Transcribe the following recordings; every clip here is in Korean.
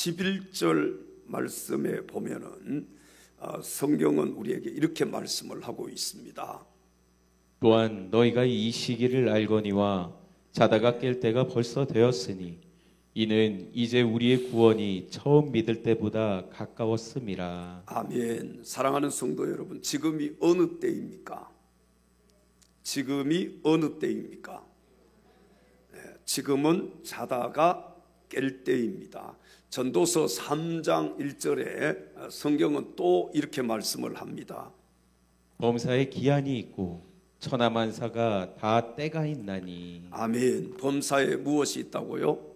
11절 말씀에 보면은 성경은 우리에게 이렇게 말씀을 하고 있습니다. 또한 너희가 이 시기를 알거니와 자다가 깰 때가 벌써 되었으니 이는 이제 우리의 구원이 처음 믿을 때보다 가까웠음이라. 아멘. 사랑하는 성도 여러분, 지금이 어느 때입니까? 지금이 어느 때입니까? 지금은 자다가 깰 때입니다. 전도서 3장 1절에 성경은 또 이렇게 말씀을 합니다. 범사에 기한이 있고 천하만사가 다 때가 있나니. 아멘. 범사에 무엇이 있다고요?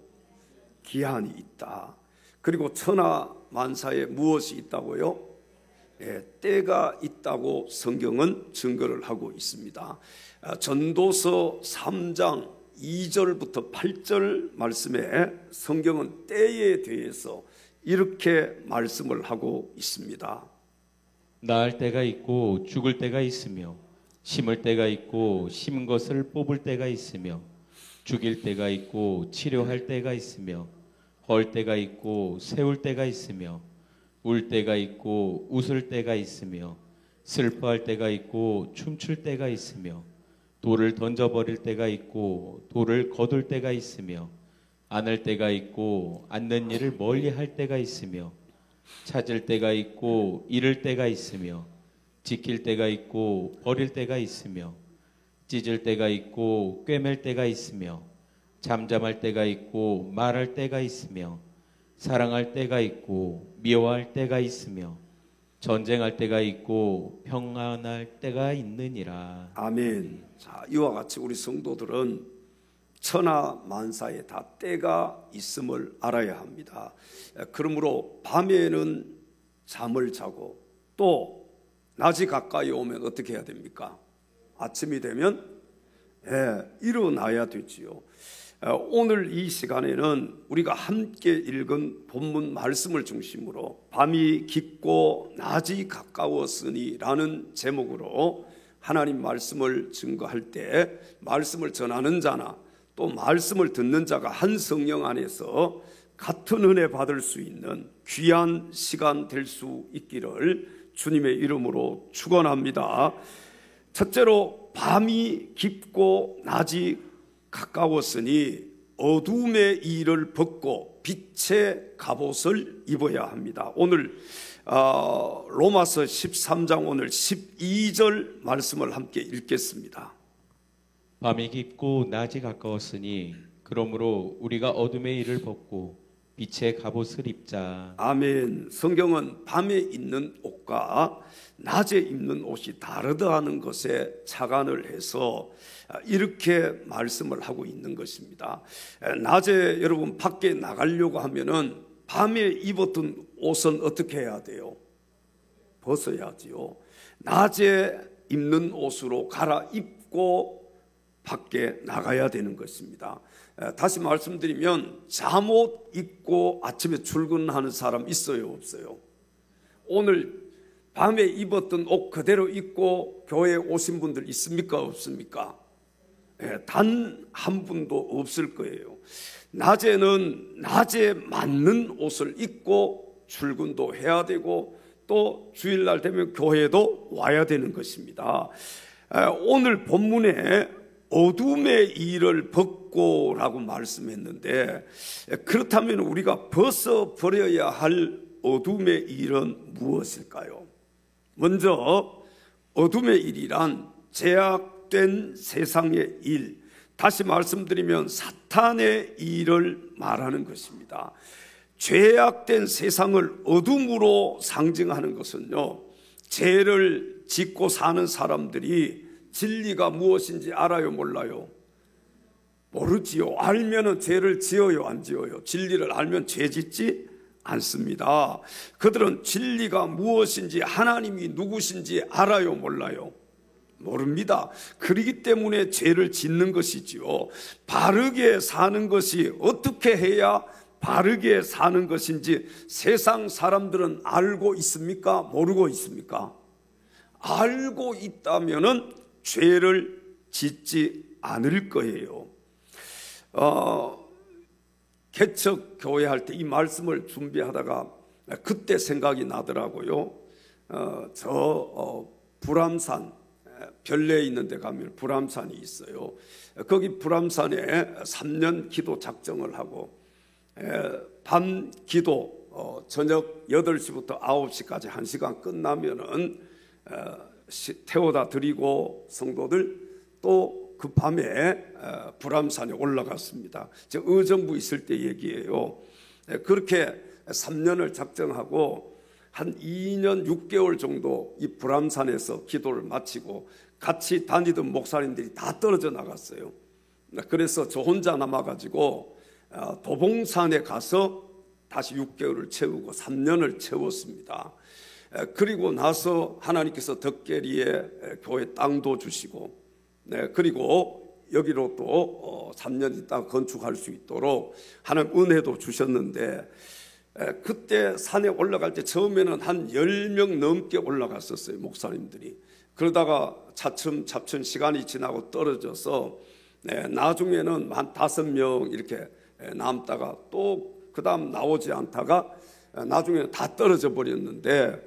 기한이 있다. 그리고 천하만사에 무엇이 있다고요? 때가 있다고 성경은 증거를 하고 있습니다. 전도서 3장 2절부터 8절 말씀에 성경은 때에 대해서 이렇게 말씀을 하고 있습니다. 낳을 때가 있고 죽을 때가 있으며 심을 때가 있고 심은 것을 뽑을 때가 있으며 죽일 때가 있고 치료할 때가 있으며 헐 때가 있고 세울 때가 있으며 울 때가 있고 웃을 때가 있으며 슬퍼할 때가 있고 춤출 때가 있으며 돌을 던져버릴 때가 있고 돌을 거둘 때가 있으며 안을 때가 있고 앉는 일을 멀리 할 때가 있으며 찾을 때가 있고 잃을 때가 있으며 지킬 때가 있고 버릴 때가 있으며 찢을 때가 있고 꿰맬 때가 있으며 잠잠할 때가 있고 말할 때가 있으며 사랑할 때가 있고 미워할 때가 있으며 전쟁할 때가 있고 평안할 때가 있느니라. 아멘. 자, 이와 같이 우리 성도들은 천하만사에 다 때가 있음을 알아야 합니다. 그러므로 밤에는 잠을 자고 또 낮이 가까이 오면 어떻게 해야 됩니까? 아침이 되면 일어나야 되지요. 오늘 이 시간에는 우리가 함께 읽은 본문 말씀을 중심으로 밤이 깊고 낮이 가까웠으니 라는 제목으로 하나님 말씀을 증거할 때 말씀을 전하는 자나 또 말씀을 듣는 자가 한 성령 안에서 같은 은혜 받을 수 있는 귀한 시간 될 수 있기를 주님의 이름으로 축원합니다. 첫째로 밤이 깊고 낮이 가까웠으니 어둠의 일을 벗고 빛의 갑옷을 입어야 합니다. 오늘 로마서 13장 오늘 12절 말씀을 함께 읽겠습니다. 밤이 깊고 낮이 가까웠으니 그러므로 우리가 어둠의 일을 벗고 빛의 갑옷을 입자. 아멘. 성경은 밤에 입는 옷과 낮에 입는 옷이 다르다는 것에 착안을 해서 이렇게 말씀을 하고 있는 것입니다. 낮에 여러분 밖에 나가려고 하면은 밤에 입었던 옷은 어떻게 해야 돼요? 벗어야지요. 낮에 입는 옷으로 갈아입고 밖에 나가야 되는 것입니다. 다시 말씀드리면 잠옷 입고 아침에 출근하는 사람 있어요, 없어요? 오늘 밤에 입었던 옷 그대로 입고 교회에 오신 분들 있습니까, 없습니까? 단 한 분도 없을 거예요. 낮에는 낮에 맞는 옷을 입고 출근도 해야 되고 또 주일날 되면 교회도 와야 되는 것입니다. 오늘 본문에 어둠의 일을 벗고 라고 말씀했는데 그렇다면 우리가 벗어버려야 할 어둠의 일은 무엇일까요? 먼저 어둠의 일이란 죄악된 세상의 일, 다시 말씀드리면 사탄의 일을 말하는 것입니다. 죄악된 세상을 어둠으로 상징하는 것은요, 죄를 짓고 사는 사람들이 진리가 무엇인지 알아요, 몰라요? 모르지요. 알면은 죄를 지어요, 안 지어요? 진리를 알면 죄 짓지 않습니다. 그들은 진리가 무엇인지 하나님이 누구신지 알아요, 몰라요? 모릅니다. 그렇기 때문에 죄를 짓는 것이지요. 바르게 사는 것이 어떻게 해야 바르게 사는 것인지 세상 사람들은 알고 있습니까? 모르고 있습니까? 알고 있다면은 죄를 짓지 않을 거예요. 개척 교회 할 때 이 말씀을 준비하다가 그때 생각이 나더라고요. 불암산 별내에 있는 데 가면 불암산이 있어요. 거기 불암산에 3년 기도 작정을 하고 밤 기도 저녁 8시부터 9시까지 1시간 끝나면은 태워다 드리고 성도들 또 그 밤에 불암산에 올라갔습니다. 저 의정부 있을 때 얘기예요. 그렇게 3년을 작정하고 한 2년 6개월 정도 이 불암산에서 기도를 마치고 같이 다니던 목사님들이 다 떨어져 나갔어요. 그래서 저 혼자 남아가지고 도봉산에 가서 다시 6개월을 채우고 3년을 채웠습니다. 그리고 나서 하나님께서 덕계리에 교회 땅도 주시고, 그리고 여기로 또 3년 있다가 건축할 수 있도록 하나님 은혜도 주셨는데, 그때 산에 올라갈 때 처음에는 한 10명 넘게 올라갔었어요, 목사님들이. 그러다가 차츰 시간이 지나고 떨어져서 나중에는 한 5명 이렇게 남다가 또 그 다음 나오지 않다가 나중에는 다 떨어져 버렸는데,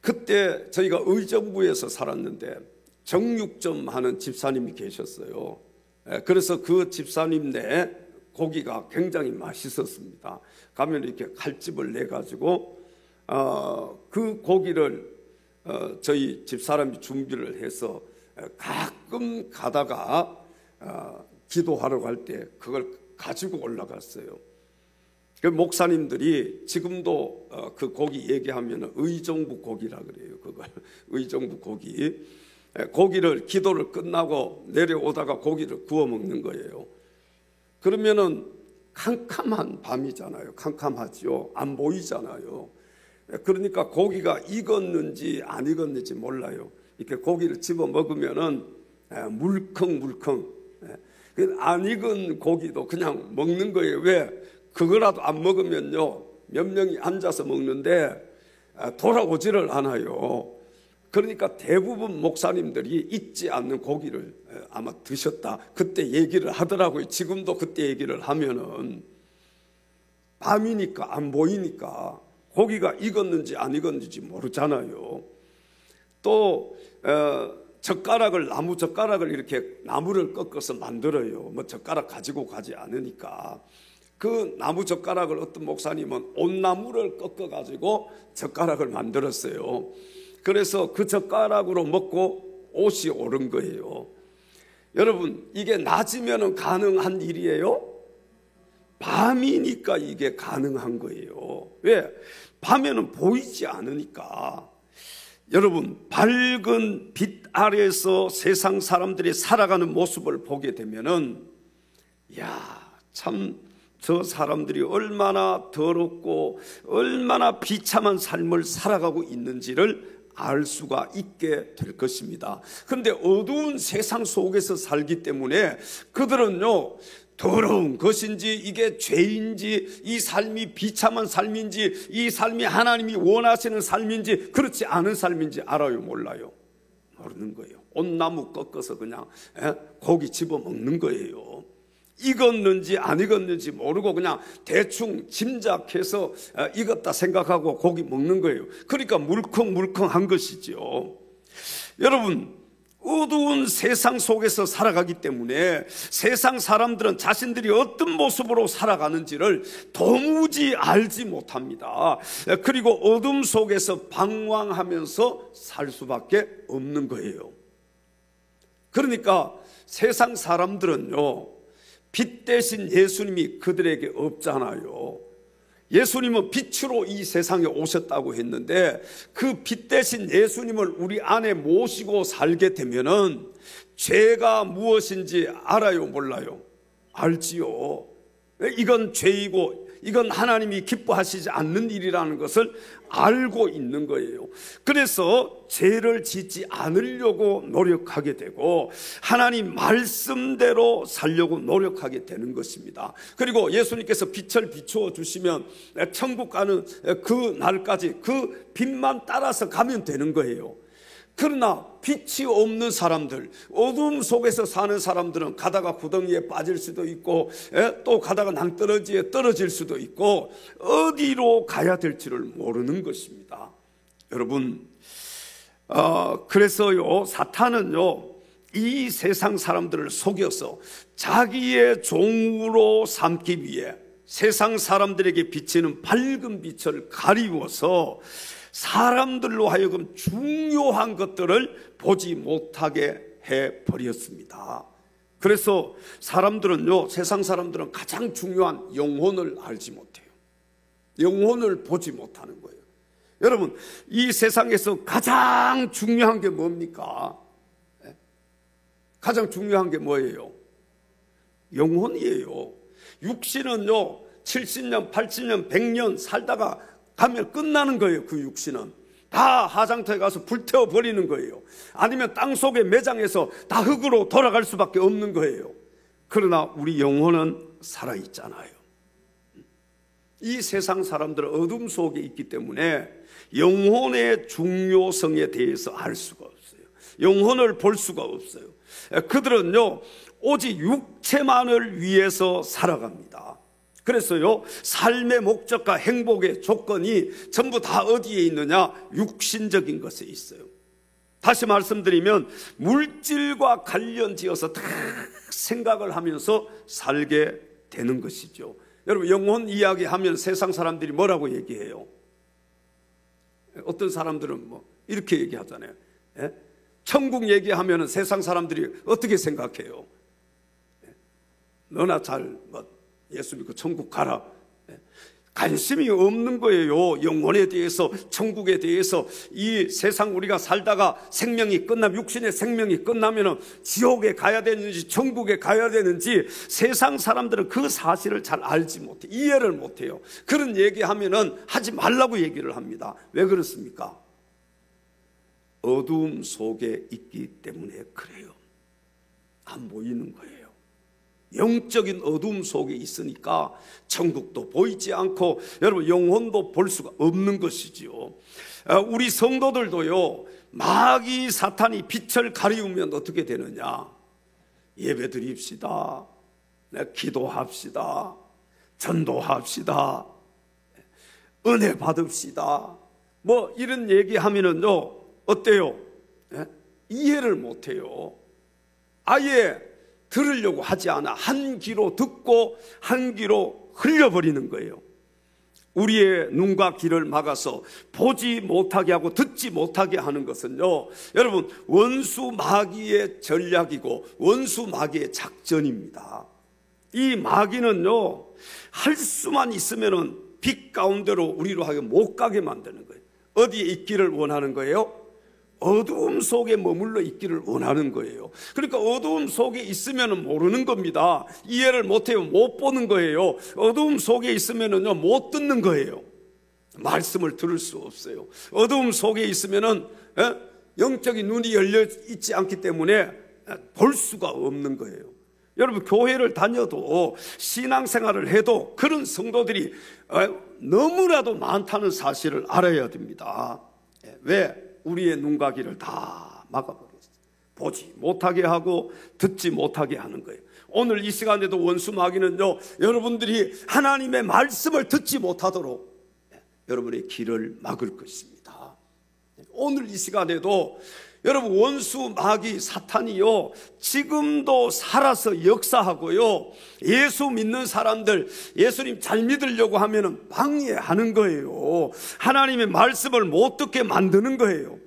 그때 저희가 의정부에서 살았는데 정육점 하는 집사님이 계셨어요. 그래서 그 집사님 네 고기가 굉장히 맛있었습니다. 가면 이렇게 칼집을 내가지고 그 고기를 저희 집사람이 준비를 해서 가끔 가다가 기도하러 갈 때 그걸 가지고 올라갔어요. 그 목사님들이 지금도 그 고기 얘기하면 의정부 고기라 그래요. 그걸 의정부 고기. 고기를 기도를 끝나고 내려오다가 고기를 구워 먹는 거예요. 그러면은 캄캄한 밤이잖아요. 캄캄하지요. 안 보이잖아요. 그러니까 고기가 익었는지 안 익었는지 몰라요. 이렇게 고기를 집어 먹으면은 물컹물컹. 안 익은 고기도 그냥 먹는 거예요. 왜? 그거라도 안 먹으면요, 몇 명이 앉아서 먹는데 돌아오지를 않아요. 그러니까 대부분 목사님들이 익지 않는 고기를 아마 드셨다, 그때 얘기를 하더라고요. 지금도 그때 얘기를 하면은 밤이니까 안 보이니까 고기가 익었는지 안 익었는지 모르잖아요. 또 젓가락을, 나무 젓가락을 이렇게 나무를 꺾어서 만들어요. 뭐 젓가락 가지고 가지 않으니까. 그 나무 젓가락을 어떤 목사님은 온나무를 꺾어 가지고 젓가락을 만들었어요. 그래서 그 젓가락으로 먹고 옷이 오른 거예요. 여러분, 이게 낮이면 가능한 일이에요? 밤이니까 이게 가능한 거예요. 왜? 밤에는 보이지 않으니까. 여러분, 밝은 빛 아래에서 세상 사람들이 살아가는 모습을 보게 되면은, 야, 참 저 사람들이 얼마나 더럽고 얼마나 비참한 삶을 살아가고 있는지를 알 수가 있게 될 것입니다. 그런데 어두운 세상 속에서 살기 때문에 그들은요, 더러운 것인지 이게 죄인지 이 삶이 비참한 삶인지 이 삶이 하나님이 원하시는 삶인지 그렇지 않은 삶인지 알아요, 몰라요? 모르는 거예요. 온나무 꺾어서 그냥 고기 집어 먹는 거예요. 익었는지 안 익었는지 모르고 그냥 대충 짐작해서 익었다 생각하고 고기 먹는 거예요. 그러니까 물컹물컹한 것이죠. 여러분, 어두운 세상 속에서 살아가기 때문에 세상 사람들은 자신들이 어떤 모습으로 살아가는지를 도무지 알지 못합니다. 그리고 어둠 속에서 방황하면서 살 수밖에 없는 거예요. 그러니까 세상 사람들은요, 빛 대신 예수님이 그들에게 없잖아요. 예수님은 빛으로 이 세상에 오셨다고 했는데 그 빛 대신 예수님을 우리 안에 모시고 살게 되면은 죄가 무엇인지 알아요, 몰라요? 알지요. 이건 죄이고 이건 하나님이 기뻐하시지 않는 일이라는 것을 알고 있는 거예요. 그래서 죄를 짓지 않으려고 노력하게 되고 하나님 말씀대로 살려고 노력하게 되는 것입니다. 그리고 예수님께서 빛을 비추어 주시면 천국 가는 그 날까지 그 빛만 따라서 가면 되는 거예요. 그러나 빛이 없는 사람들, 어둠 속에서 사는 사람들은 가다가 구덩이에 빠질 수도 있고 또 가다가 낭떠러지에 떨어질 수도 있고 어디로 가야 될지를 모르는 것입니다. 여러분, 그래서요, 사탄은요, 이 세상 사람들을 속여서 자기의 종으로 삼기 위해 세상 사람들에게 비치는 밝은 빛을 가리워서 사람들로 하여금 중요한 것들을 보지 못하게 해버렸습니다. 그래서 사람들은요, 세상 사람들은 가장 중요한 영혼을 알지 못해요. 영혼을 보지 못하는 거예요. 여러분, 이 세상에서 가장 중요한 게 뭡니까? 가장 중요한 게 뭐예요? 영혼이에요. 육신은요, 70년, 80년, 100년 살다가 가면 끝나는 거예요. 그 육신은 다 하장터에 가서 불태워 버리는 거예요. 아니면 땅속에 매장해서 다 흙으로 돌아갈 수밖에 없는 거예요. 그러나 우리 영혼은 살아있잖아요. 이 세상 사람들은 어둠 속에 있기 때문에 영혼의 중요성에 대해서 알 수가 없어요. 영혼을 볼 수가 없어요. 그들은요, 오직 육체만을 위해서 살아갑니다. 그래서요, 삶의 목적과 행복의 조건이 전부 다 어디에 있느냐? 육신적인 것에 있어요. 다시 말씀드리면 물질과 관련지어서 다 생각을 하면서 살게 되는 것이죠. 여러분, 영혼 이야기하면 세상 사람들이 뭐라고 얘기해요? 어떤 사람들은 뭐 이렇게 얘기하잖아요. 천국 얘기하면 세상 사람들이 어떻게 생각해요? 너나 잘 예수 믿고 천국 가라. 관심이 없는 거예요. 영혼에 대해서, 천국에 대해서. 이 세상 우리가 살다가 생명이 끝나면, 육신의 생명이 끝나면 지옥에 가야 되는지 천국에 가야 되는지 세상 사람들은 그 사실을 잘 알지 못해, 이해를 못해요. 그런 얘기하면은 하지 말라고 얘기를 합니다. 왜 그렇습니까? 어두움 속에 있기 때문에 그래요. 안 보이는 거예요. 영적인 어둠 속에 있으니까 천국도 보이지 않고 여러분 영혼도 볼 수가 없는 것이지요. 우리 성도들도요, 마귀 사탄이 빛을 가리우면 어떻게 되느냐? 예배 드립시다, 기도합시다, 전도합시다, 은혜 받읍시다, 뭐 이런 얘기하면은요 어때요? 이해를 못해요. 아예 들으려고 하지 않아. 한 귀로 듣고 한 귀로 흘려버리는 거예요. 우리의 눈과 귀를 막아서 보지 못하게 하고 듣지 못하게 하는 것은요, 여러분, 원수 마귀의 전략이고 원수 마귀의 작전입니다. 이 마귀는요, 할 수만 있으면은 빛 가운데로 우리로 하여금 못 가게 만드는 거예요. 어디에 있기를 원하는 거예요? 어두움 속에 머물러 있기를 원하는 거예요. 그러니까 어두움 속에 있으면 모르는 겁니다. 이해를 못해요. 못 보는 거예요. 어두움 속에 있으면은요, 못 듣는 거예요. 말씀을 들을 수 없어요. 어두움 속에 있으면은 영적인 눈이 열려 있지 않기 때문에 볼 수가 없는 거예요. 여러분, 교회를 다녀도 신앙생활을 해도 그런 성도들이 너무나도 많다는 사실을 알아야 됩니다. 왜? 우리의 눈과 귀를 다 막아버렸어요. 보지 못하게 하고 듣지 못하게 하는 거예요. 오늘 이 시간에도 원수 마귀는요, 여러분들이 하나님의 말씀을 듣지 못하도록 여러분의 귀를 막을 것입니다. 오늘 이 시간에도 여러분, 원수 마귀 사탄이요, 지금도 살아서 역사하고요, 예수 믿는 사람들, 예수님 잘 믿으려고 하면은 방해하는 거예요. 하나님의 말씀을 못 듣게 만드는 거예요.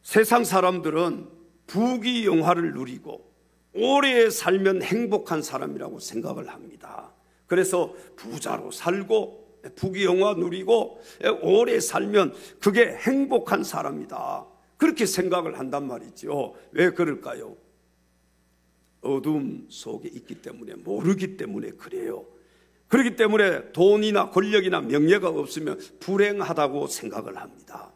세상 사람들은 부귀영화를 누리고 오래 살면 행복한 사람이라고 생각을 합니다. 그래서 부자로 살고 부귀영화 누리고 오래 살면 그게 행복한 사람이다, 그렇게 생각을 한단 말이죠. 왜 그럴까요? 어둠 속에 있기 때문에, 모르기 때문에 그래요. 그렇기 때문에 돈이나 권력이나 명예가 없으면 불행하다고 생각을 합니다.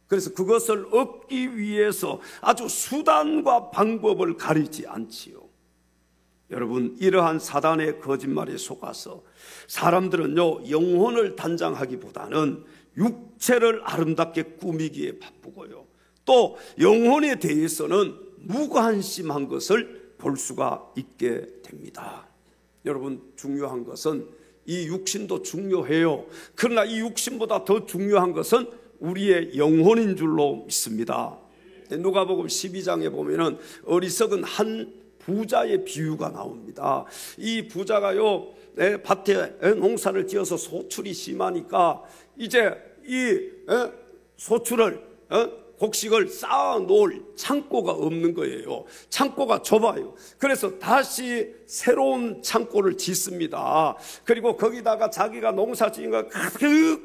그래서 그것을 얻기 위해서 아주 수단과 방법을 가리지 않지요. 여러분, 이러한 사단의 거짓말에 속아서 사람들은요, 영혼을 단장하기보다는 육체를 아름답게 꾸미기에 바쁘고요. 또 영혼에 대해서는 무관심한 것을 볼 수가 있게 됩니다. 여러분, 중요한 것은 이 육신도 중요해요. 그러나 이 육신보다 더 중요한 것은 우리의 영혼인 줄로 믿습니다. 누가복음 12장에 보면은 어리석은 한 부자의 비유가 나옵니다. 이 부자가요, 밭에 농사를 지어서 소출이 심하니까 이제 이 소출을 곡식을 쌓아놓을 창고가 없는 거예요. 창고가 좁아요. 그래서 다시 새로운 창고를 짓습니다. 그리고 거기다가 자기가 농사 지은 거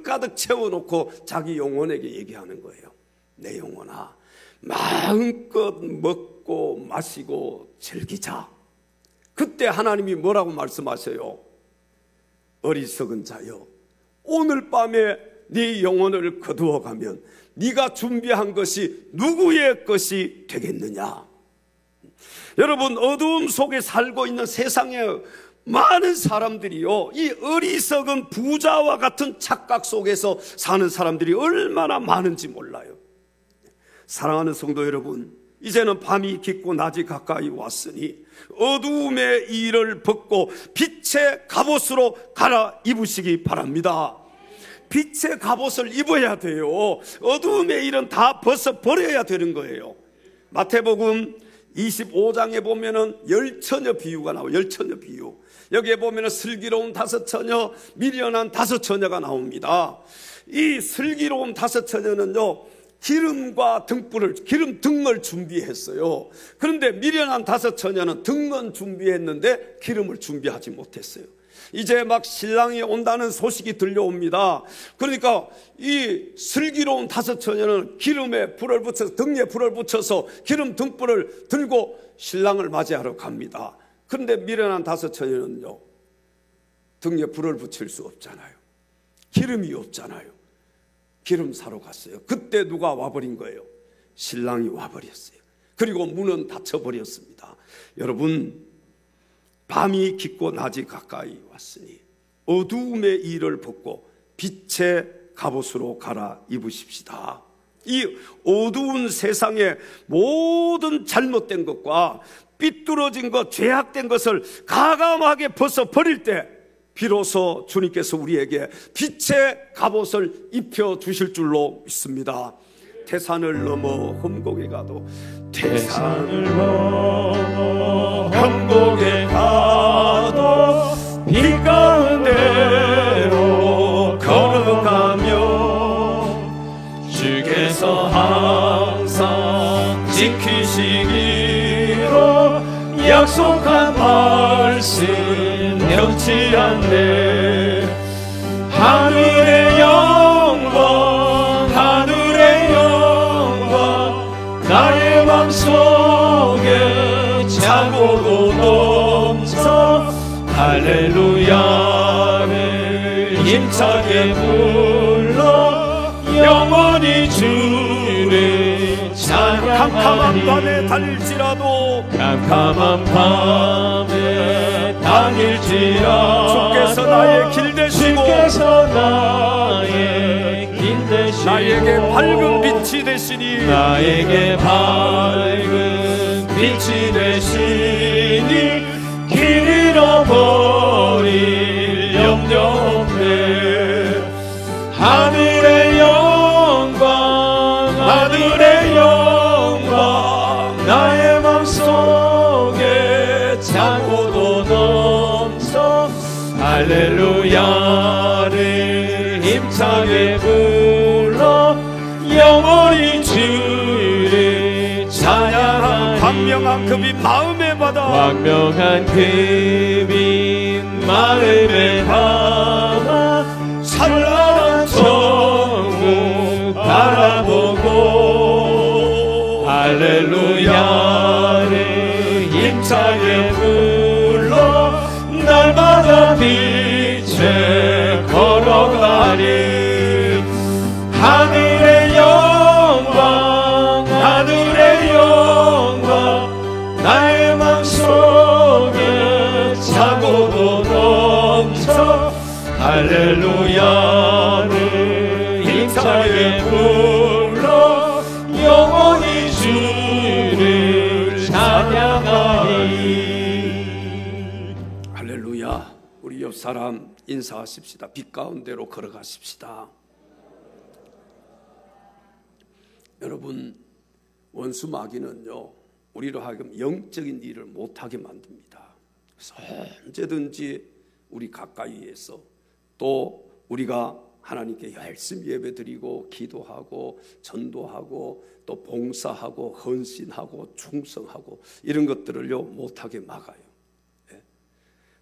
가득 채워놓고 자기 영혼에게 얘기하는 거예요. 내 영혼아, 마음껏 먹고 마시고 즐기자. 그때 하나님이 뭐라고 말씀하세요? 어리석은 자여, 오늘 밤에 네 영혼을 거두어가면 네가 준비한 것이 누구의 것이 되겠느냐? 여러분, 어두움 속에 살고 있는 세상에 많은 사람들이요, 이 어리석은 부자와 같은 착각 속에서 사는 사람들이 얼마나 많은지 몰라요. 사랑하는 성도 여러분, 이제는 밤이 깊고 낮이 가까이 왔으니 어두움의 일을 벗고 빛의 갑옷으로 갈아입으시기 바랍니다. 빛의 갑옷을 입어야 돼요. 어두움의 일은 다 벗어버려야 되는 거예요. 마태복음 25장에 보면은 열처녀 비유가 나와요. 열처녀 비유. 여기에 보면은 슬기로운 5처녀, 미련한 5처녀가 나옵니다. 이 슬기로운 5처녀는요, 기름과 기름 등을 준비했어요. 그런데 미련한 5처녀는 등은 준비했는데 기름을 준비하지 못했어요. 이제 막 신랑이 온다는 소식이 들려옵니다. 그러니까 이 슬기로운 5처녀는 기름에 불을 붙여서, 등에 불을 붙여서 기름 등불을 들고 신랑을 맞이하러 갑니다. 그런데 미련한 5처녀는요, 등에 불을 붙일 수 없잖아요. 기름이 없잖아요. 기름 사러 갔어요. 그때 누가 와버린 거예요? 신랑이 와버렸어요. 그리고 문은 닫혀버렸습니다. 여러분, 밤이 깊고 낮이 가까이 왔으니 어두움의 일을 벗고 빛의 갑옷으로 갈아입으십시다. 이 어두운 세상의 모든 잘못된 것과 삐뚤어진 것, 죄악된 것을 가감하게 벗어버릴 때 비로소 주님께서 우리에게 빛의 갑옷을 입혀주실 줄로 믿습니다. 태산을 넘어 험곡에 가도, 태산을 넘어 험곡에 가도 빛 가운데로 걸어가며 주께서 항상 지키시기로 약속한 말씀 변치 않네. 하늘의 영광, 하늘의 영광, 나의 맘속에 차고도 넘쳐 할렐루야를 힘차게 불러 영원히 주를 찬양하니. 캄캄한 밤에 달릴지라도, 캄캄한 밤에 달릴지라도 주께서 나의 길 되시고, 주께서 나의 길 되시고 나에게 밝은 빛이 되시니, 나에게 밝은 빛이 되시니 길 잃어버릴 염려 없네. 하늘의 영광, 하늘의 영광, 나의 맘속에 차고도 넘쳐 할렐루야를 힘차게 불러 영원히 주를 찬양하니. 광명한 금인 마음의 바다, 광명한 금인 마음의 바다, 찬란한 천국 바라보고 할렐루야를 힘차게 불러 날마다 빛에 걸어가리. 하늘의 영광, 하늘의 영광, 나의 맘속에 차고도 넘쳐 할렐루야를 힘차게 불러 영원히 주를 찬양하리. 할렐루야. 우리 옆 사람 인사하십시다. 빛 가운데로 걸어가십시다. 여러분, 원수 마귀는요, 우리로 하여금 영적인 일을 못하게 만듭니다. 그래서 언제든지 우리 가까이에서, 또 우리가 하나님께 열심히 예배드리고 기도하고 전도하고 또 봉사하고 헌신하고 충성하고 이런 것들을요 못하게 막아요.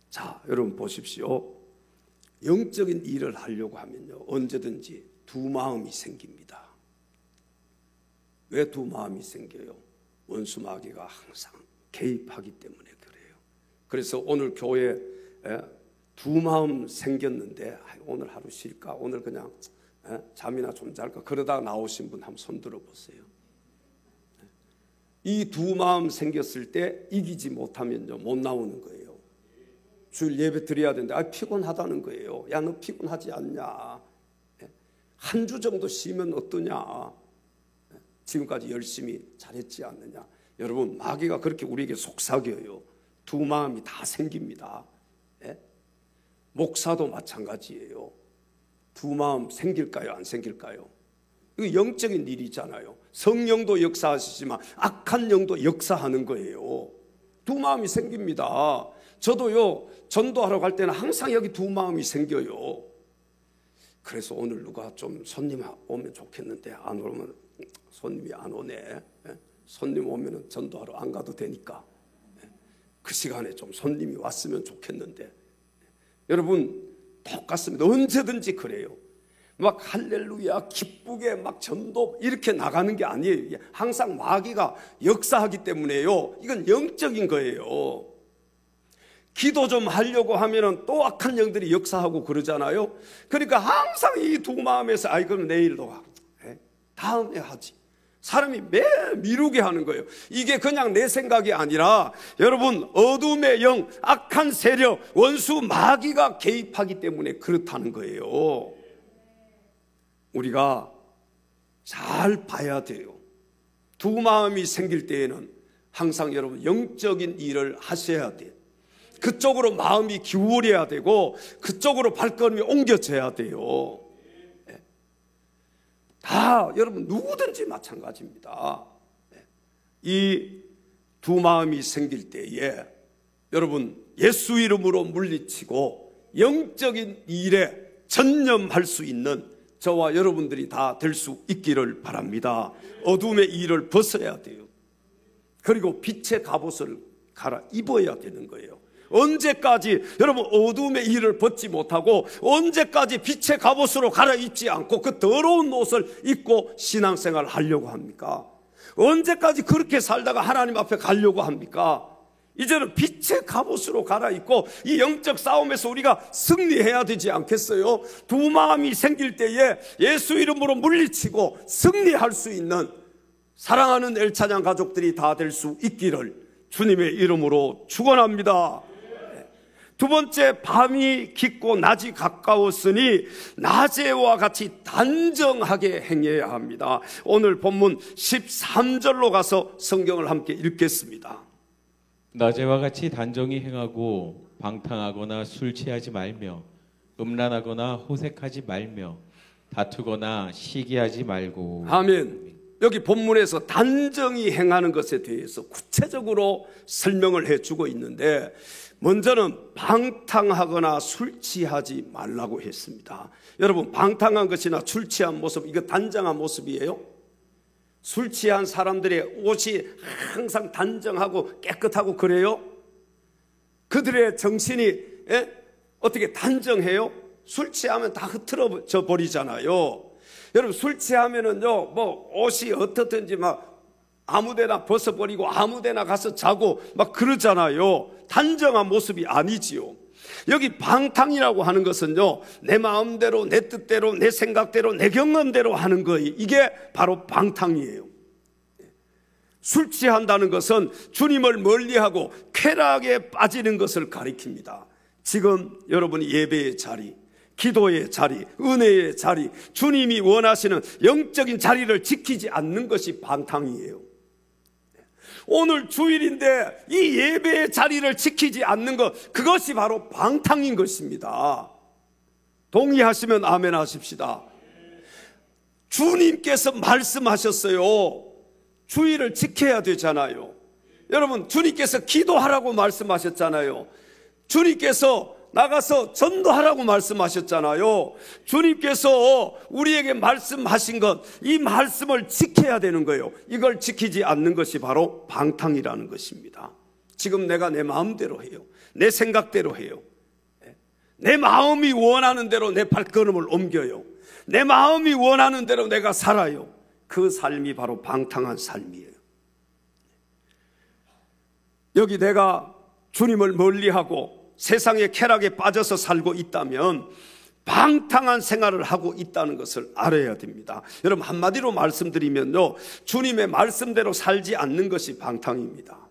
자, 여러분 보십시오. 영적인 일을 하려고 하면요 언제든지 두 마음이 생깁니다. 왜 두 마음이 생겨요? 원수 마귀가 항상 개입하기 때문에 그래요. 그래서 오늘 교회에 두 마음 생겼는데 오늘 하루 쉴까? 오늘 그냥 잠이나 좀 잘까? 그러다가 나오신 분 한번 손 들어보세요. 이 두 마음 생겼을 때 이기지 못하면요 못 나오는 거예요. 주일 예배 드려야 되는데 피곤하다는 거예요. 야, 너 피곤하지 않냐? 한 주 정도 쉬면 어떠냐? 지금까지 열심히 잘했지 않느냐? 여러분, 마귀가 그렇게 우리에게 속삭여요. 두 마음이 다 생깁니다. 목사도 마찬가지예요. 두 마음 생길까요? 안 생길까요? 이거 영적인 일이잖아요. 성령도 역사하시지만 악한 영도 역사하는 거예요. 두 마음이 생깁니다. 저도요 전도하러 갈 때는 항상 여기 두 마음이 생겨요. 그래서 오늘 누가 좀 손님 오면 좋겠는데 안 오면 손님이 안 오네. 손님 오면 전도하러 안 가도 되니까 그 시간에 좀 손님이 왔으면 좋겠는데, 여러분 똑같습니다. 언제든지 그래요. 막 할렐루야 기쁘게 막 전도 이렇게 나가는 게 아니에요. 항상 마귀가 역사하기 때문에요. 이건 영적인 거예요. 기도 좀 하려고 하면은 또 악한 영들이 역사하고 그러잖아요. 그러니까 항상 이 두 마음에서 그럼 내일도 가, 다음에 하지. 사람이 매일 미루게 하는 거예요. 이게 그냥 내 생각이 아니라 여러분 어둠의 영, 악한 세력, 원수 마귀가 개입하기 때문에 그렇다는 거예요. 우리가 잘 봐야 돼요. 두 마음이 생길 때에는 항상 여러분 영적인 일을 하셔야 돼요. 그쪽으로 마음이 기울여야 되고 그쪽으로 발걸음이 옮겨져야 돼요. 다 여러분 누구든지 마찬가지입니다. 이 두 마음이 생길 때에 여러분 예수 이름으로 물리치고 영적인 일에 전념할 수 있는 저와 여러분들이 다 될 수 있기를 바랍니다. 어둠의 일을 벗어야 돼요. 그리고 빛의 갑옷을 갈아입어야 되는 거예요. 언제까지 여러분 어둠의 일을 벗지 못하고 언제까지 빛의 갑옷으로 갈아입지 않고 그 더러운 옷을 입고 신앙생활을 하려고 합니까? 언제까지 그렇게 살다가 하나님 앞에 가려고 합니까? 이제는 빛의 갑옷으로 갈아입고 이 영적 싸움에서 우리가 승리해야 되지 않겠어요? 두 마음이 생길 때에 예수 이름으로 물리치고 승리할 수 있는 사랑하는 엘찬양 가족들이 다 될 수 있기를 주님의 이름으로 축원합니다. 두 번째, 밤이 깊고 낮이 가까웠으니 낮에와 같이 단정하게 행해야 합니다. 오늘 본문 13절로 가서 성경을 함께 읽겠습니다. 낮에와 같이 단정히 행하고 방탕하거나 술 취하지 말며 음란하거나 호색하지 말며 다투거나 시기하지 말고. 아멘. 여기 본문에서 단정히 행하는 것에 대해서 구체적으로 설명을 해주고 있는데, 먼저는 방탕하거나 술 취하지 말라고 했습니다. 여러분, 방탕한 것이나 술 취한 모습, 이거 단정한 모습이에요? 술 취한 사람들의 옷이 항상 단정하고 깨끗하고 그래요? 그들의 정신이 어떻게 단정해요? 술 취하면 다 흐트러져 버리잖아요. 여러분, 술 취하면은요, 뭐 옷이 어떻든지 막 아무데나 벗어버리고 아무데나 가서 자고 막 그러잖아요. 단정한 모습이 아니지요. 여기 방탕이라고 하는 것은요, 내 마음대로 내 뜻대로 내 생각대로 내 경험대로 하는 거예요. 이게 바로 방탕이에요. 술 취한다는 것은 주님을 멀리하고 쾌락에 빠지는 것을 가리킵니다. 지금 여러분이 예배의 자리, 기도의 자리, 은혜의 자리, 주님이 원하시는 영적인 자리를 지키지 않는 것이 방탕이에요. 오늘 주일인데 이 예배의 자리를 지키지 않는 것, 그것이 바로 방탕인 것입니다. 동의하시면 아멘 하십시다. 주님께서 말씀하셨어요. 주일을 지켜야 되잖아요. 여러분, 주님께서 기도하라고 말씀하셨잖아요. 주님께서 나가서 전도하라고 말씀하셨잖아요. 주님께서 우리에게 말씀하신 것, 이 말씀을 지켜야 되는 거예요. 이걸 지키지 않는 것이 바로 방탕이라는 것입니다. 지금 내가 내 마음대로 해요. 내 생각대로 해요. 내 마음이 원하는 대로 내 발걸음을 옮겨요. 내 마음이 원하는 대로 내가 살아요. 그 삶이 바로 방탕한 삶이에요. 여기 내가 주님을 멀리하고 세상의 쾌락에 빠져서 살고 있다면 방탕한 생활을 하고 있다는 것을 알아야 됩니다. 여러분, 한마디로 말씀드리면요, 주님의 말씀대로 살지 않는 것이 방탕입니다.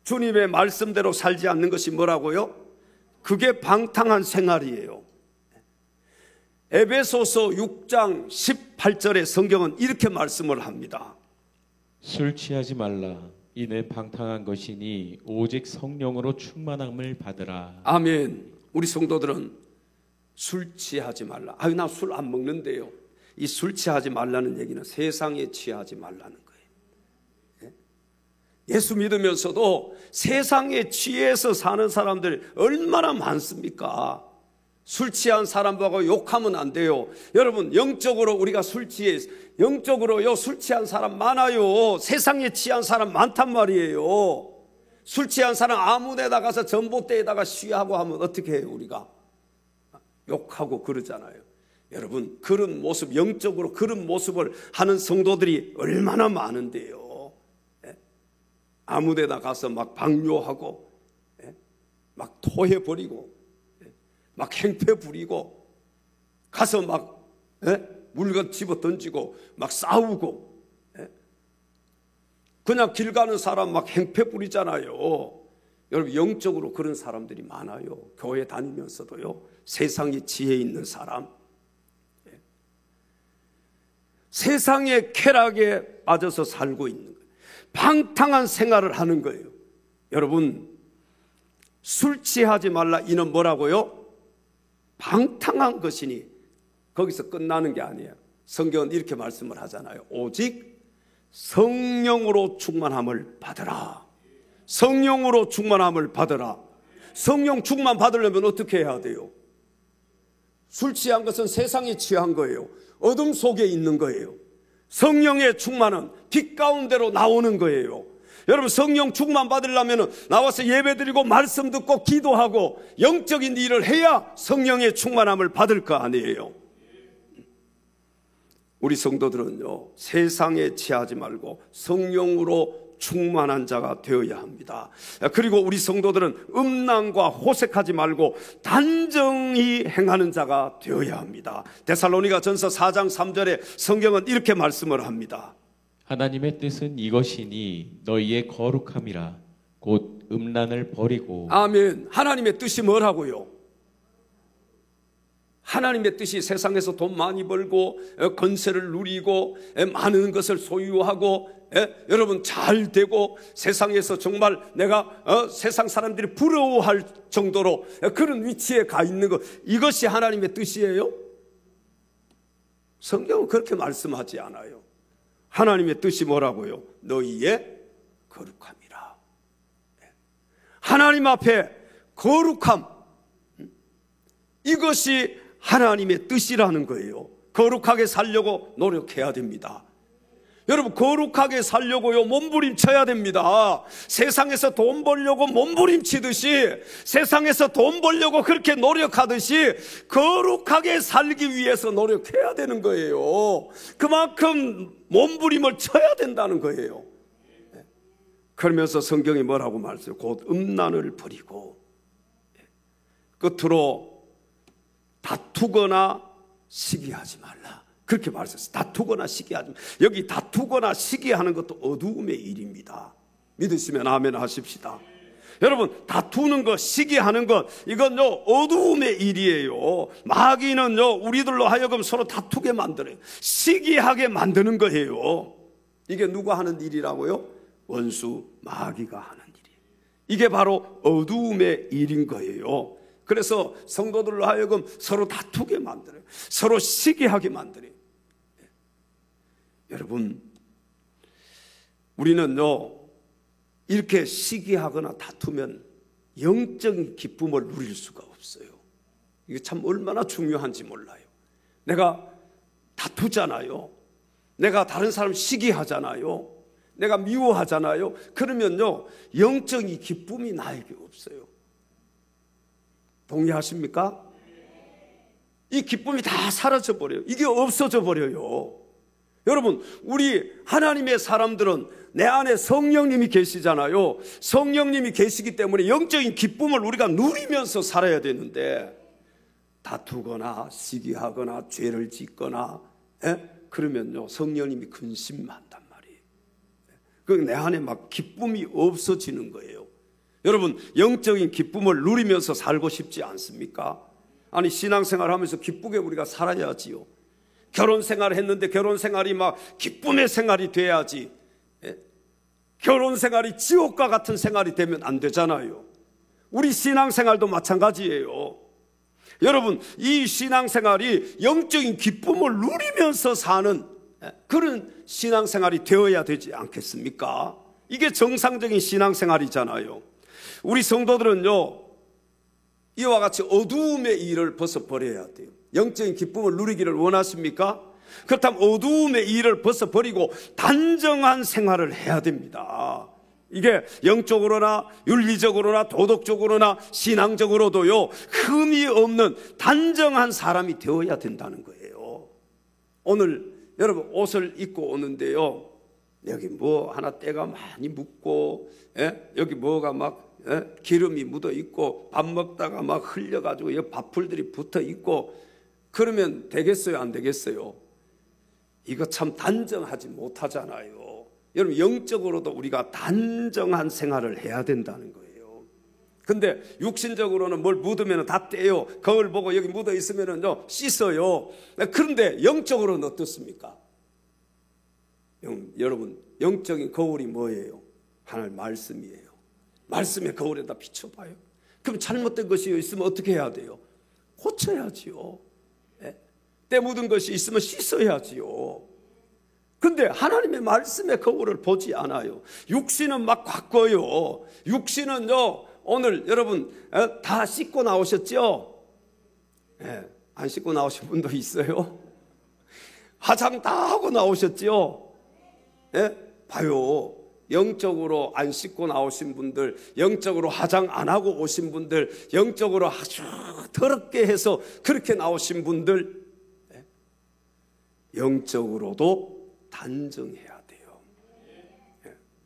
주님의 말씀대로 살지 않는 것이 뭐라고요? 그게 방탕한 생활이에요. 에베소서 6장 18절의 성경은 이렇게 말씀을 합니다. 술 취하지 말라. 이내 방탕한 것이니 오직 성령으로 충만함을 받으라. 아멘. 우리 성도들은 술 취하지 말라. 아유, 나 술 안 먹는데요. 이 술 취하지 말라는 얘기는 세상에 취하지 말라는 거예요. 예수 믿으면서도 세상에 취해서 사는 사람들 얼마나 많습니까? 술 취한 사람하고 욕하면 안 돼요. 여러분, 영적으로 우리가 술 취해, 영적으로요, 술 취한 사람 많아요. 세상에 취한 사람 많단 말이에요. 술 취한 사람 아무 데다 가서 전봇대에다가 쉬하고 하면 어떻게 해요, 우리가? 욕하고 그러잖아요. 여러분, 그런 모습, 영적으로 그런 모습을 하는 성도들이 얼마나 많은데요. 아무 데다 가서 막 방뇨하고, 막 토해버리고, 막 행패 부리고, 가서 막 물건 집어 던지고 막 싸우고, 그냥 길 가는 사람 막 행패 부리잖아요. 여러분, 영적으로 그런 사람들이 많아요. 교회 다니면서도요, 세상에 지혜 있는 사람, 세상의 쾌락에 빠져서 살고 있는 거예요. 방탕한 생활을 하는 거예요. 여러분, 술 취하지 말라, 이는 뭐라고요? 방탕한 것이니, 거기서 끝나는 게 아니에요. 성경은 이렇게 말씀을 하잖아요. 오직 성령으로 충만함을 받으라. 성령으로 충만함을 받으라. 성령 충만 받으려면 어떻게 해야 돼요? 술 취한 것은 세상에 취한 거예요. 어둠 속에 있는 거예요. 성령의 충만은 빛 가운데로 나오는 거예요. 여러분, 성령 충만 받으려면 나와서 예배드리고 말씀 듣고 기도하고 영적인 일을 해야 성령의 충만함을 받을 거 아니에요. 우리 성도들은요, 세상에 취하지 말고 성령으로 충만한 자가 되어야 합니다. 그리고 우리 성도들은 음란과 호색하지 말고 단정히 행하는 자가 되어야 합니다. 데살로니가 전서 4장 3절에 성경은 이렇게 말씀을 합니다. 하나님의 뜻은 이것이니 너희의 거룩함이라. 곧 음란을 버리고. 아멘. 하나님의 뜻이 뭐라고요? 하나님의 뜻이 세상에서 돈 많이 벌고 권세를 누리고 많은 것을 소유하고 여러분 잘 되고 세상에서 정말 내가 세상 사람들이 부러워할 정도로 그런 위치에 가 있는 것, 이것이 하나님의 뜻이에요? 성경은 그렇게 말씀하지 않아요. 하나님의 뜻이 뭐라고요? 너희의 거룩함이라. 하나님 앞에 거룩함, 이것이 하나님의 뜻이라는 거예요. 거룩하게 살려고 노력해야 됩니다. 여러분, 거룩하게 살려고요, 몸부림쳐야 됩니다. 세상에서 돈 벌려고 몸부림치듯이, 세상에서 돈 벌려고 그렇게 노력하듯이 거룩하게 살기 위해서 노력해야 되는 거예요. 그만큼 몸부림을 쳐야 된다는 거예요. 그러면서 성경이 뭐라고 말했어요? 곧 음란을 버리고 끝으로 다투거나 시기하지 말라, 그렇게 말했어요. 다투거나 시기하지 말라. 여기 다투거나 시기하는 것도 어두움의 일입니다. 믿으시면 아멘 하십시다. 여러분, 다투는 것, 시기하는 것, 이건요 어두움의 일이에요. 마귀는요 우리들로 하여금 서로 다투게 만들어요. 시기하게 만드는 거예요. 이게 누가 하는 일이라고요? 원수 마귀가 하는 일이에요. 이게 바로 어두움의 일인 거예요. 그래서 성도들로 하여금 서로 다투게 만들어요. 서로 시기하게 만들어요. 여러분, 우리는요 이렇게 시기하거나 다투면 영적인 기쁨을 누릴 수가 없어요. 이게 참 얼마나 중요한지 몰라요. 내가 다투잖아요. 내가 다른 사람 시기하잖아요. 내가 미워하잖아요. 그러면요 영적인 기쁨이 나에게 없어요. 동의하십니까? 이 기쁨이 다 사라져 버려요. 이게 없어져 버려요. 여러분, 우리 하나님의 사람들은 내 안에 성령님이 계시잖아요. 성령님이 계시기 때문에 영적인 기쁨을 우리가 누리면서 살아야 되는데, 다투거나 시기하거나 죄를 짓거나 그러면요 성령님이 근심한단 말이에요. 내 안에 막 기쁨이 없어지는 거예요. 여러분, 영적인 기쁨을 누리면서 살고 싶지 않습니까? 아니, 신앙생활 하면서 기쁘게 우리가 살아야지요. 결혼 생활 했는데 결혼 생활이 막 기쁨의 생활이 돼야지. 결혼 생활이 지옥과 같은 생활이 되면 안 되잖아요. 우리 신앙생활도 마찬가지예요. 여러분, 이 신앙생활이 영적인 기쁨을 누리면서 사는 그런 신앙생활이 되어야 되지 않겠습니까? 이게 정상적인 신앙생활이잖아요. 우리 성도들은요 이와 같이 어두움의 일을 벗어버려야 돼요. 영적인 기쁨을 누리기를 원하십니까? 그렇다면 어두움의 일을 벗어버리고 단정한 생활을 해야 됩니다. 이게 영적으로나 윤리적으로나 도덕적으로나 신앙적으로도요 흠이 없는 단정한 사람이 되어야 된다는 거예요. 오늘 여러분 옷을 입고 오는데요, 여기 뭐 하나 때가 많이 묻고 여기 뭐가 막 기름이 묻어 있고 밥 먹다가 막 흘려가지고 여기 밥풀들이 붙어 있고 그러면 되겠어요, 안 되겠어요? 이거 참 단정하지 못하잖아요. 여러분, 영적으로도 우리가 단정한 생활을 해야 된다는 거예요. 근데 육신적으로는 뭘 묻으면 다 떼요. 거울 보고 여기 묻어 있으면요 씻어요. 그런데 영적으로는 어떻습니까? 여러분, 영적인 거울이 뭐예요? 하나님 말씀이에요. 말씀의 거울에다 비춰봐요. 그럼 잘못된 것이 있으면 어떻게 해야 돼요? 고쳐야지요. 때 묻은 것이 있으면 씻어야지요. 근데 하나님의 말씀의 거울을 보지 않아요. 육신은 막 바꿔요. 육신은요 오늘 여러분 다 씻고 나오셨죠? 안 씻고 나오신 분도 있어요. 화장 다 하고 나오셨죠? 봐요. 영적으로 안 씻고 나오신 분들, 영적으로 화장 안 하고 오신 분들, 영적으로 아주 더럽게 해서 그렇게 나오신 분들, 영적으로도 단정해야 돼요.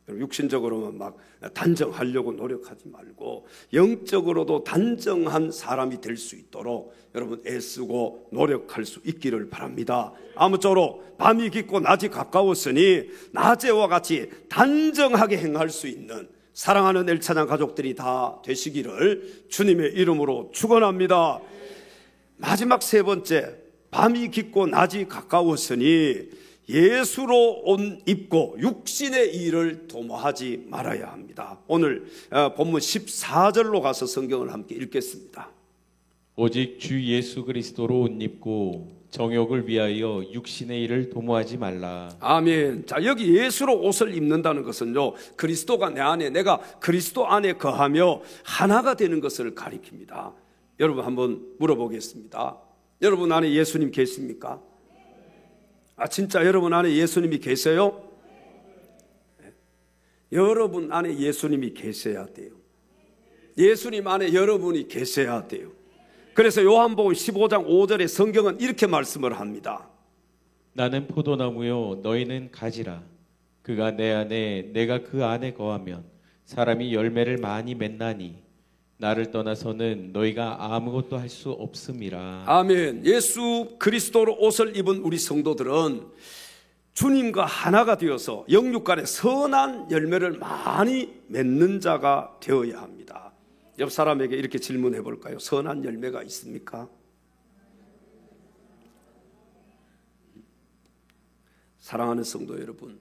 육신적으로만 막 단정하려고 노력하지 말고 영적으로도 단정한 사람이 될 수 있도록 여러분 애쓰고 노력할 수 있기를 바랍니다. 아무쪼록 밤이 깊고 낮이 가까웠으니 낮에와 같이 단정하게 행할 수 있는 사랑하는 엘차장 가족들이 다 되시기를 주님의 이름으로 축원합니다. 마지막 세 번째, 밤이 깊고 낮이 가까웠으니 예수로 옷 입고 육신의 일을 도모하지 말아야 합니다. 오늘 본문 14절로 가서 성경을 함께 읽겠습니다. 오직 주 예수 그리스도로 옷 입고 정욕을 위하여 육신의 일을 도모하지 말라. 아멘. 자, 여기 예수로 옷을 입는다는 것은요 그리스도가 내 안에, 내가 그리스도 안에 거하며 하나가 되는 것을 가리킵니다. 여러분 한번 물어보겠습니다. 여러분 안에 예수님 계십니까? 진짜 여러분 안에 예수님이 계세요? 여러분 안에 예수님이 계셔야 돼요. 예수님 안에 여러분이 계셔야 돼요. 그래서 요한복음 15장 5절에 성경은 이렇게 말씀을 합니다. 나는 포도나무요 너희는 가지라. 그가 내 안에 내가 그 안에 거하면 사람이 열매를 많이 맺나니 나를 떠나서는 너희가 아무것도 할 수 없음이라. 아멘. 예수 그리스도로 옷을 입은 우리 성도들은 주님과 하나가 되어서 영육 간에 선한 열매를 많이 맺는 자가 되어야 합니다. 옆 사람에게 이렇게 질문해 볼까요? 선한 열매가 있습니까? 사랑하는 성도 여러분,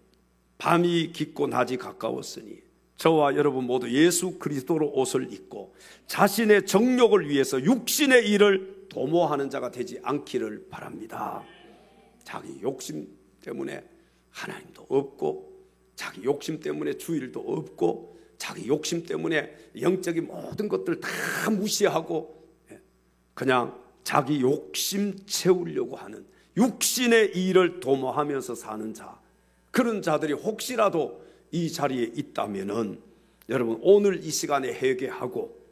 밤이 깊고 낮이 가까웠으니 저와 여러분 모두 예수 그리스도로 옷을 입고 자신의 정욕을 위해서 육신의 일을 도모하는 자가 되지 않기를 바랍니다. 자기 욕심 때문에 하나님도 없고, 자기 욕심 때문에 주일도 없고, 자기 욕심 때문에 영적인 모든 것들 다 무시하고 그냥 자기 욕심 채우려고 하는 육신의 일을 도모하면서 사는 자, 그런 자들이 혹시라도 이 자리에 있다면은 여러분 오늘 이 시간에 회개하고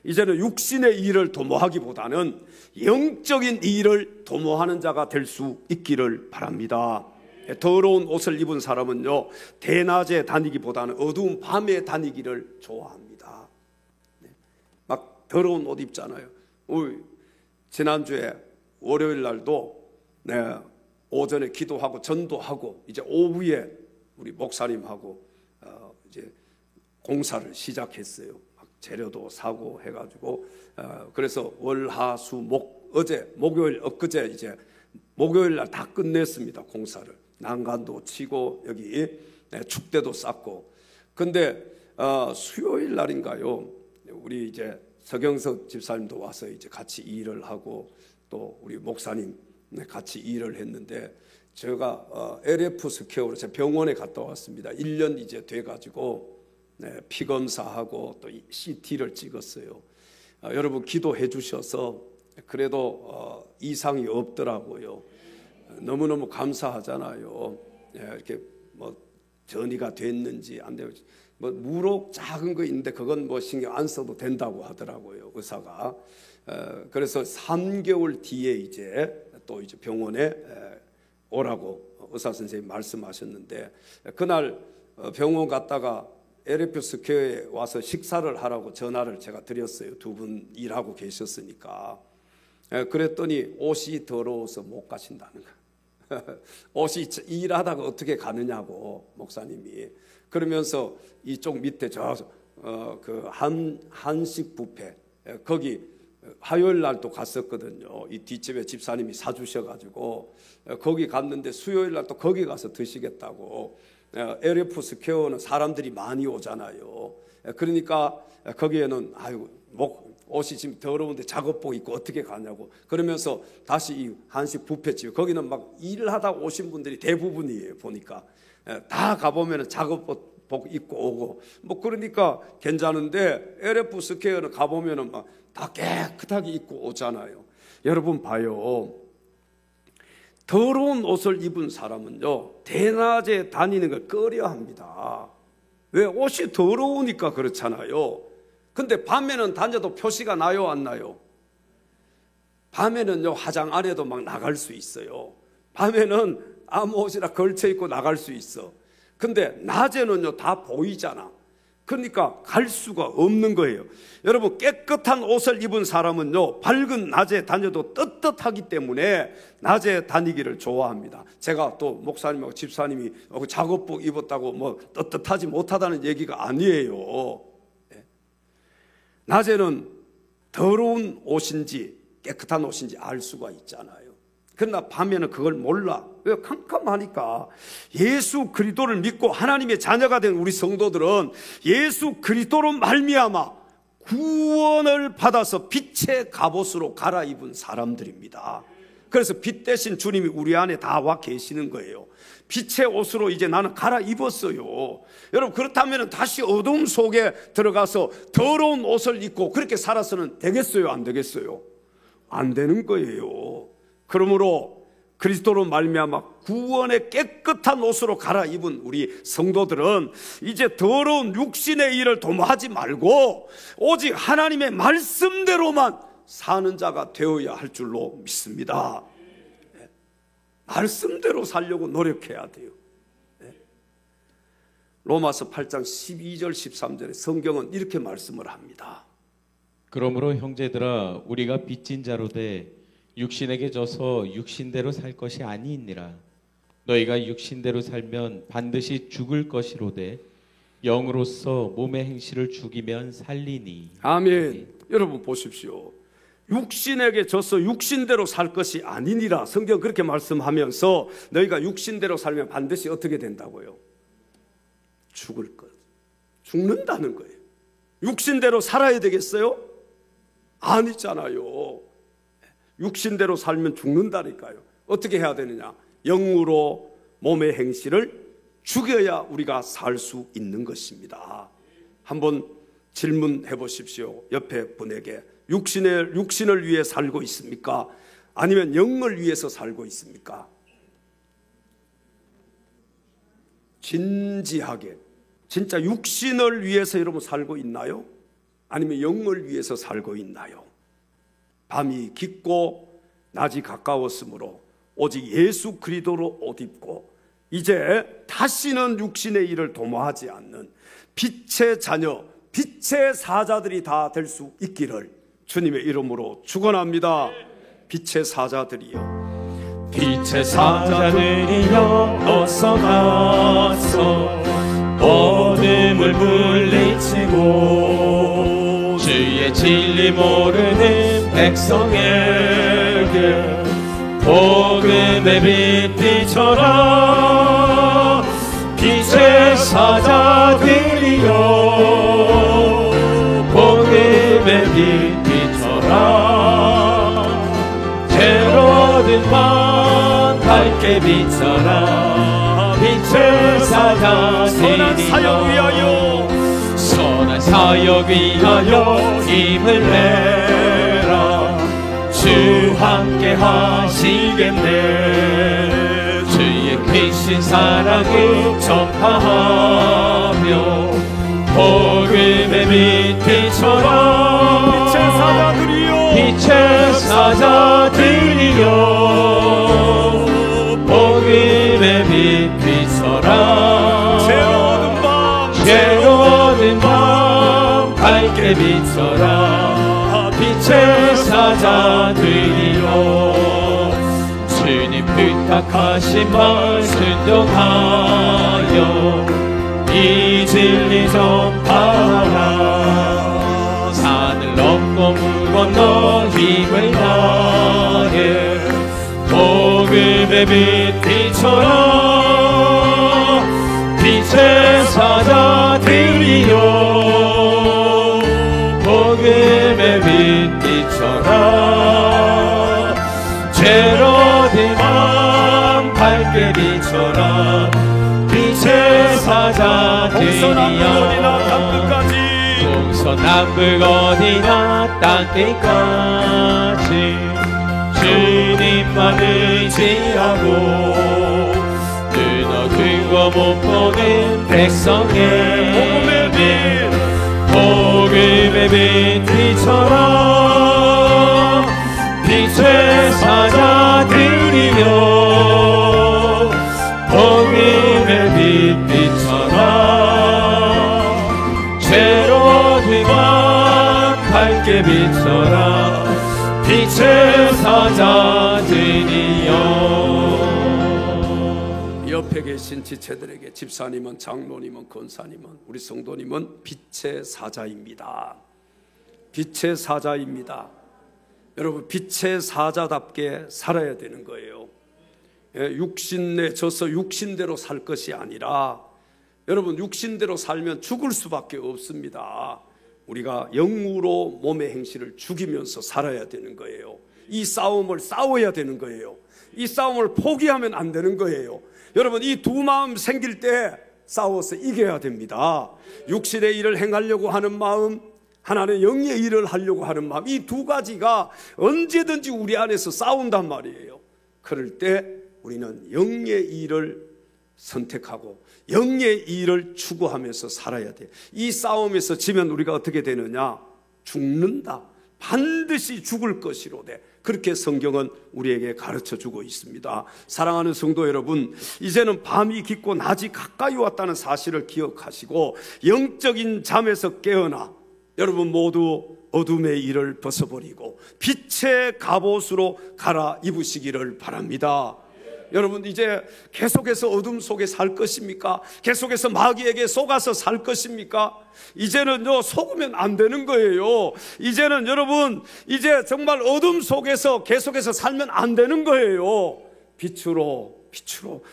이제는 육신의 일을 도모하기보다는 영적인 일을 도모하는 자가 될 수 있기를 바랍니다. 더러운 옷을 입은 사람은요, 대낮에 다니기보다는 어두운 밤에 다니기를 좋아합니다. 막 더러운 옷 입잖아요. 지난주에 월요일 날도 오전에 기도하고 전도하고 이제 오후에 우리 목사님하고 이제 공사를 시작했어요. 막 재료도 사고 해가지고 그래서 월, 화, 수, 목, 어제 목요일, 엊그제 이제 목요일 날 다 끝냈습니다. 공사를 난간도 치고 여기 축대도 쌓고. 근데 수요일 날인가요? 우리 이제 서경석 집사님도 와서 이제 같이 일을 하고 또 우리 목사님 같이 일을 했는데 제가 LF 스퀘어로 제 병원에 갔다 왔습니다. 1년 이제 돼가지고 피 검사하고 또 CT를 찍었어요. 여러분 기도해 주셔서 그래도 이상이 없더라고요. 너무너무 감사하잖아요. 이렇게 뭐 전이가 됐는지 안 되는지 뭐 무록 작은 거 있는데 그건 뭐 신경 안 써도 된다고 하더라고요, 의사가. 그래서 3개월 뒤에 이제 또 이제 병원에 오라고 의사 선생님이 말씀하셨는데 그날 병원 갔다가 LF 스퀘어에 와서 식사를 하라고 전화를 제가 드렸어요. 두 분 일하고 계셨으니까. 그랬더니 옷이 더러워서 못 가신다는 거예요. 옷이 일하다가 어떻게 가느냐고 목사님이. 그러면서 이쪽 밑에 그 한식 뷔페 거기 화요일 날도 갔었거든요. 이 뒷집에 집사님이 사주셔가지고 거기 갔는데 수요일 날 또 거기 가서 드시겠다고. LF 스퀘어는 사람들이 많이 오잖아요. 그러니까 거기에는 아이고 옷이 지금 더러운데 작업복 입고 어떻게 가냐고. 그러면서 다시 이 한식 뷔페집 거기는 막 일하다 오신 분들이 대부분이에요. 보니까 다 가보면 작업복 입고 오고 뭐 그러니까 괜찮은데 LF 스퀘어는 가보면은 막 다 깨끗하게 입고 오잖아요. 여러분 봐요. 더러운 옷을 입은 사람은요, 대낮에 다니는 걸 꺼려합니다. 왜? 옷이 더러우니까 그렇잖아요. 근데 밤에는 다녀도 표시가 나요, 안 나요? 밤에는요, 화장 안 해도 막 나갈 수 있어요. 밤에는 아무 옷이나 걸쳐 입고 나갈 수 있어. 근데 낮에는요, 다 보이잖아. 그러니까 갈 수가 없는 거예요. 여러분 깨끗한 옷을 입은 사람은요, 밝은 낮에 다녀도 떳떳하기 때문에 낮에 다니기를 좋아합니다. 제가 또 목사님하고 집사님이 작업복 입었다고 뭐 떳떳하지 못하다는 얘기가 아니에요. 낮에는 더러운 옷인지 깨끗한 옷인지 알 수가 있잖아요. 그러나 밤에는 그걸 몰라. 왜? 캄캄하니까. 예수 그리스도를 믿고 하나님의 자녀가 된 우리 성도들은 예수 그리스도로 말미암아 구원을 받아서 빛의 갑옷으로 갈아입은 사람들입니다. 그래서 빛 대신 주님이 우리 안에 다 와 계시는 거예요. 빛의 옷으로 이제 나는 갈아입었어요. 여러분 그렇다면 다시 어둠 속에 들어가서 더러운 옷을 입고 그렇게 살아서는 되겠어요? 안 되겠어요? 안 되는 거예요. 그러므로 그리스도로 말미암아 구원의 깨끗한 옷으로 갈아입은 우리 성도들은 이제 더러운 육신의 일을 도모하지 말고 오직 하나님의 말씀대로만 사는 자가 되어야 할 줄로 믿습니다. 말씀대로 살려고 노력해야 돼요. 로마서 8장 12절 13절에 성경은 이렇게 말씀을 합니다. 그러므로 형제들아 우리가 빚진 자로 돼 육신에게 져서 육신대로 살 것이 아니니라. 너희가 육신대로 살면 반드시 죽을 것이로되 영으로서 몸의 행실을 죽이면 살리니. 아멘. 여러분 보십시오. 육신에게 져서 육신대로 살 것이 아니니라. 성경 그렇게 말씀하면서 너희가 육신대로 살면 반드시 어떻게 된다고요? 죽을 것. 죽는다는 거예요. 육신대로 살아야 되겠어요? 아니잖아요. 육신대로 살면 죽는다니까요. 어떻게 해야 되느냐? 영으로 몸의 행실을 죽여야 우리가 살 수 있는 것입니다. 한번 질문해 보십시오. 옆에 분에게 육신을 위해 살고 있습니까? 아니면 영을 위해서 살고 있습니까? 진지하게 진짜 육신을 위해서 여러분 살고 있나요? 아니면 영을 위해서 살고 있나요? 밤이 깊고 낮이 가까웠으므로 오직 예수 그리스도로 옷 입고 이제 다시는 육신의 일을 도모하지 않는 빛의 자녀, 빛의 사자들이 다 될 수 있기를 주님의 이름으로 축원합니다. 빛의 사자들이여, 빛의 사자들이여 어서 나서 어둠을 물리치고 주의 진리 모르는 백성에게 복음의 빛 비춰라. 빛의 사자들이여 복음의 빛 비춰라. 죄로든 밤 밝게 비춰라. 빛의 사자들이여 선한 사역 위하여 힘을 내라. 주 함께 하시겠네. 주의 크신 사랑을 전파하며 복음의 빛 비춰라. 빛의 사자들이여, 빛의 사자들이여 복음의 빛 비춰라. 죄로운 밤 밝게 비춰라. 빛의 사자들이여 주님 부탁하신 말 순종하여 이 진리 전파하라. 산을 넘고 물 건너 힘을 다해 복음의 빛 비춰라. 빛의 사자들이여 복음의 빛 비춰라. 죄로든 밤 밝게 비춰라. 빛의 사자들이여 동서남북 어디나 땅끝까지 주님만 의지하고 눈 어두운 거 못 보는 백성에게 복음의 빛 비춰라. 빛의 사자들이여 복음의 빛 비춰라. 죄로운 밤 밝게 비춰라. 빛의 사자들이여. 옆에 계신 지체들에게 집사님은, 장로님은, 권사님은, 우리 성도님은 빛의 사자입니다. 빛의 사자입니다. 여러분 빛의 사자답게 살아야 되는 거예요. 육신에 져서 육신대로 살 것이 아니라 여러분 육신대로 살면 죽을 수밖에 없습니다. 우리가 영으로 몸의 행실을 죽이면서 살아야 되는 거예요. 이 싸움을 싸워야 되는 거예요. 이 싸움을 포기하면 안 되는 거예요. 여러분 이 두 마음 생길 때 싸워서 이겨야 됩니다. 육신의 일을 행하려고 하는 마음, 하나는 영의 일을 하려고 하는 마음, 이 두 가지가 언제든지 우리 안에서 싸운단 말이에요. 그럴 때 우리는 영의 일을 선택하고 영의 일을 추구하면서 살아야 돼. 이 싸움에서 지면 우리가 어떻게 되느냐? 죽는다. 반드시 죽을 것이로되 그렇게 성경은 우리에게 가르쳐주고 있습니다. 사랑하는 성도 여러분, 이제는 밤이 깊고 낮이 가까이 왔다는 사실을 기억하시고 영적인 잠에서 깨어나 여러분 모두 어둠의 일을 벗어버리고 빛의 갑옷으로 갈아입으시기를 바랍니다. 여러분 이제 계속해서 어둠 속에 살 것입니까? 계속해서 마귀에게 속아서 살 것입니까? 이제는요 속으면 안 되는 거예요. 이제는 여러분 이제 정말 어둠 속에서 계속해서 살면 안 되는 거예요. 빛으로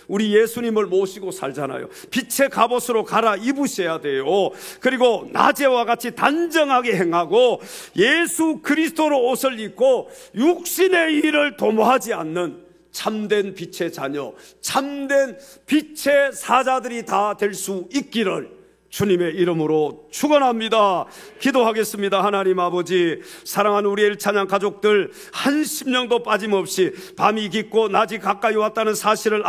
우리 예수님을 모시고 살잖아요. 빛의 갑옷으로 갈아입으셔야 돼요. 그리고 낮에와 같이 단정하게 행하고 예수 그리스도로 옷을 입고 육신의 일을 도모하지 않는 참된 빛의 자녀, 참된 빛의 사자들이 다 될 수 있기를 주님의 이름으로 축원합니다. 기도하겠습니다. 하나님 아버지, 사랑하는 우리 일찬양 가족들 한 심령도 빠짐없이 밤이 깊고 낮이 가까이 왔다는 사실을